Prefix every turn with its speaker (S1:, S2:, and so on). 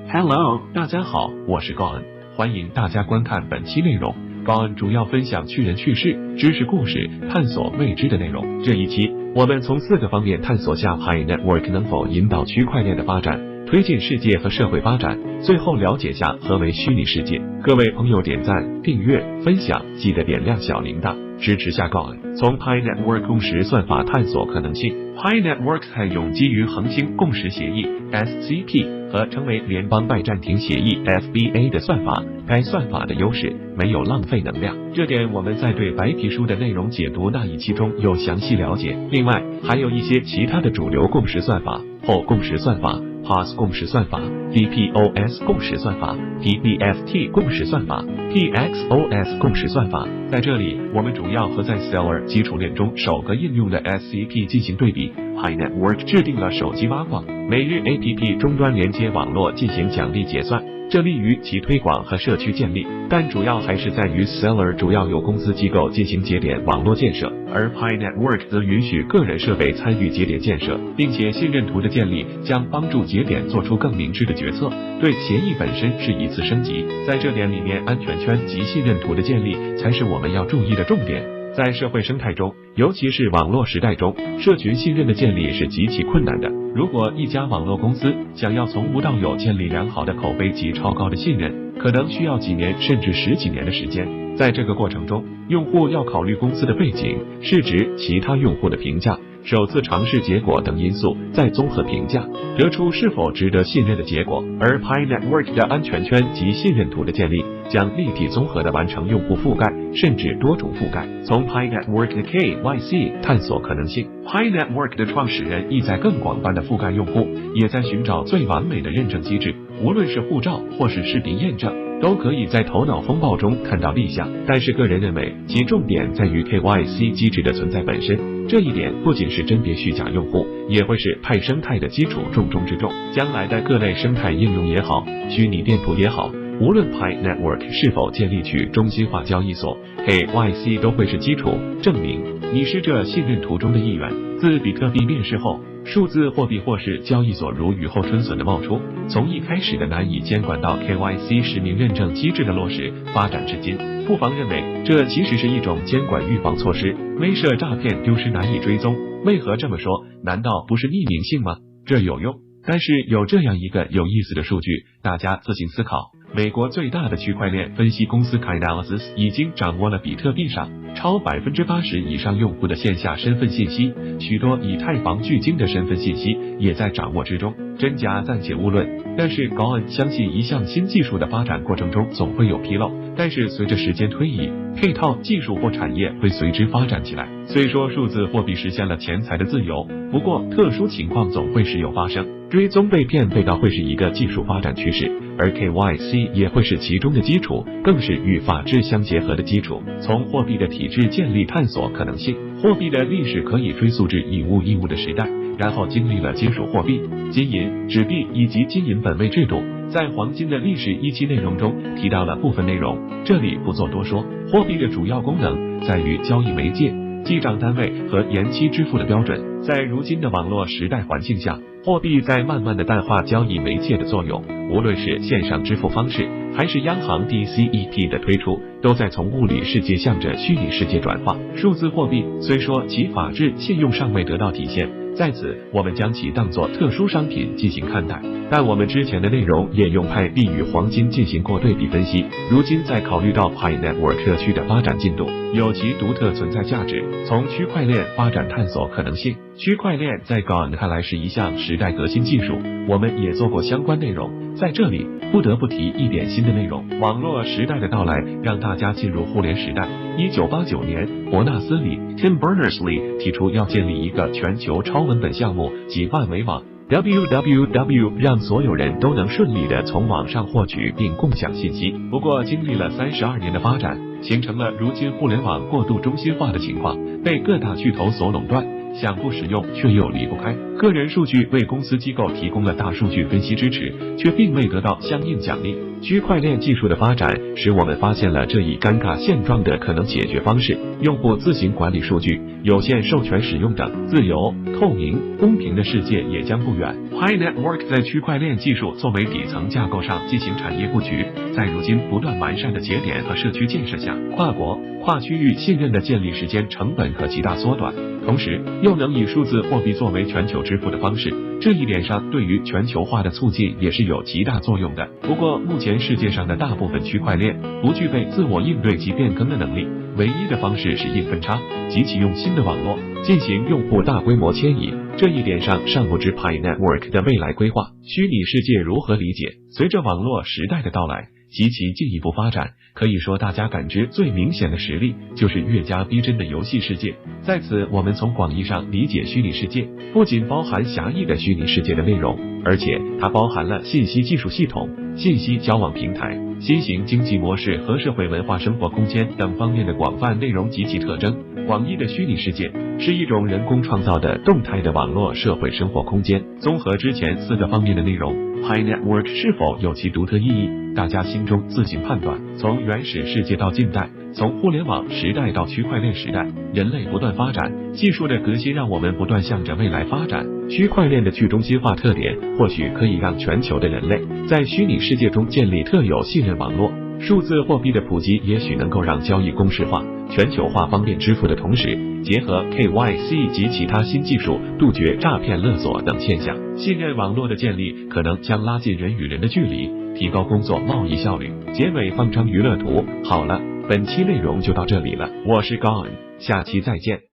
S1: Hello， 大家好，我是高恩，欢迎大家观看本期内容。高恩主要分享趣人趣事、知识故事，探索未知的内容。这一期我们从4个方面探索下 Pi Network 能否引导区块链的发展，推进世界和社会发展，最后了解下何为虚拟世界。各位朋友点赞、订阅、分享，记得点亮小铃铛，支持下高恩。从 Pi Network 共识算法探索可能性。Pi Network 采用基于恒星共识协议 SCP 和称为联邦拜占庭协议 FBA 的算法，该算法的优势没有浪费能量，这点我们在对白皮书的内容解读那一期中有详细了解。另外还有一些其他的主流共识算法，后共识算法、POS 共识算法、DPoS 共识算法、PBFT 共识算法、PXOS 共识算法。在这里，我们主要和在 Stellar 基础链中首个应用的 SCP 进行对比。Pi Network 制定了手机挖矿、每日 APP 终端连接网络进行奖励结算，这利于其推广和社区建立，但主要还是在于 Stellar 主要由公司机构进行节点网络建设，而 Pi Network 则允许个人设备参与节点建设，并且信任图的建立将帮助节点做出更明智的决策，对协议本身是一次升级。在这点里面，安全圈及信任图的建立才是我们要注意的重点。在社会生态中，尤其是网络时代中，社群信任的建立是极其困难的。如果一家网络公司想要从无到有建立良好的口碑及超高的信任，可能需要几年甚至10几年的时间。在这个过程中，用户要考虑公司的背景、市值、其他用户的评价、首次尝试结果等因素，再综合评价，得出是否值得信任的结果。而 Pi Network 的安全圈及信任图的建立，将立体综合地完成用户覆盖，甚至多种覆盖。从 Pi Network 的 KYC 探索可能性。Pi Network 的创始人意在更广泛的覆盖用户，也在寻找最完美的认证机制，无论是护照或是视频验证，都可以在头脑风暴中看到立项。但是个人认为，其重点在于 KYC 机制的存在本身。这一点不仅是甄别虚假用户，也会是派生态的基础重中之重。将来的各类生态应用也好，虚拟店铺也好，无论 Pi Network 是否建立去中心化交易所， KYC 都会是基础，证明你是这信任图中的一员。自比特币面世后，数字货币或是交易所如雨后春笋的冒出，从一开始的难以监管到 KYC 实名认证机制的落实，发展至今，不妨认为这其实是一种监管预防措施。威慑诈骗丢失难以追踪，为何这么说？难道不是匿名性吗？这有用，但是有这样一个有意思的数据，大家自行思考。美国最大的区块链分析公司 Chainalysis 已经掌握了比特币上超80%以上用户的线下身份信息，许多以太坊巨鲸的身份信息也在掌握之中，真假暂且勿论。但是高恩相信，一项新技术的发展过程中总会有纰漏，但是随着时间推移，配套技术或产业会随之发展起来。虽说数字货币实现了钱财的自由，不过特殊情况总会时有发生，追踪被骗被盗会是一个技术发展趋势，而 KYC 也会是其中的基础，更是与法治相结合的基础。从货币的体制建立探索可能性。货币的历史可以追溯至以物易物的时代，然后经历了金属货币、金银、纸币以及金银本位制度。在黄金的历史一期内容中提到了部分内容，这里不做多说。货币的主要功能在于交易媒介、记账单位和延期支付的标准。在如今的网络时代环境下，货币在慢慢的淡化交易媒介的作用，无论是线上支付方式，还是央行 DCEP 的推出，都在从物理世界向着虚拟世界转化。数字货币虽说其法治信用尚未得到体现，在此我们将其当作特殊商品进行看待，但我们之前的内容也用派币与黄金进行过对比分析，如今在考虑到 Pi Network 社区的发展进度，有其独特存在价值，从区块链发展探索可能性。区块链在高恩看来是一项时代革新技术，我们也做过相关内容，在这里不得不提一点新的内容。网络时代的到来让大家进入互联时代。1989年，伯纳斯里 Tim Berners-Lee 提出要建立一个全球超文本项目及万维网 WWW， 让所有人都能顺利的从网上获取并共享信息。不过经历了32年的发展，形成了如今互联网过度中心化的情况，被各大巨头所垄断，想不使用却又离不开。个人数据为公司机构提供了大数据分析支持，却并未得到相应奖励。区块链技术的发展使我们发现了这一尴尬现状的可能解决方式：用户自行管理数据、有限授权使用等，自由、透明、公平的世界也将不远。Pi Network 在区块链技术作为底层架构上进行产业布局，在如今不断完善的节点和社区建设下，跨国、跨区域信任的建立时间成本可极大缩短，同时又能以数字货币作为全球支付的方式，这一点上对于全球化的促进也是有极大作用的。不过，目前世界上的大部分区块链不具备自我应对及变更的能力，唯一的方式是硬分叉及启用新的网络进行用户大规模迁移。这一点上尚不知 Pi Network 的未来规划。虚拟世界如何理解？随着网络时代的到来及其进一步发展，可以说大家感知最明显的实例就是越加逼真的游戏世界。在此，我们从广义上理解虚拟世界，不仅包含狭义的虚拟世界的内容，而且它包含了信息技术系统、信息交往平台、新型经济模式和社会文化生活空间等方面的广泛内容及其特征。广义的虚拟世界是一种人工创造的动态的网络社会生活空间。综合之前4个方面的内容， Pi Network 是否有其独特意义，大家心中自行判断。从原始世界到近代，从互联网时代到区块链时代，人类不断发展，技术的革新让我们不断向着未来发展。区块链的去中心化特点或许可以让全球的人类在虚拟世界中建立特有信任网络。数字货币的普及也许能够让交易公式化、全球化方便支付的同时，结合 KYC 及其他新技术，杜绝诈骗勒索等现象。信任网络的建立可能将拉近人与人的距离，提高工作贸易效率。结尾放张娱乐图。好了，本期内容就到这里了，我是高恩，下期再见。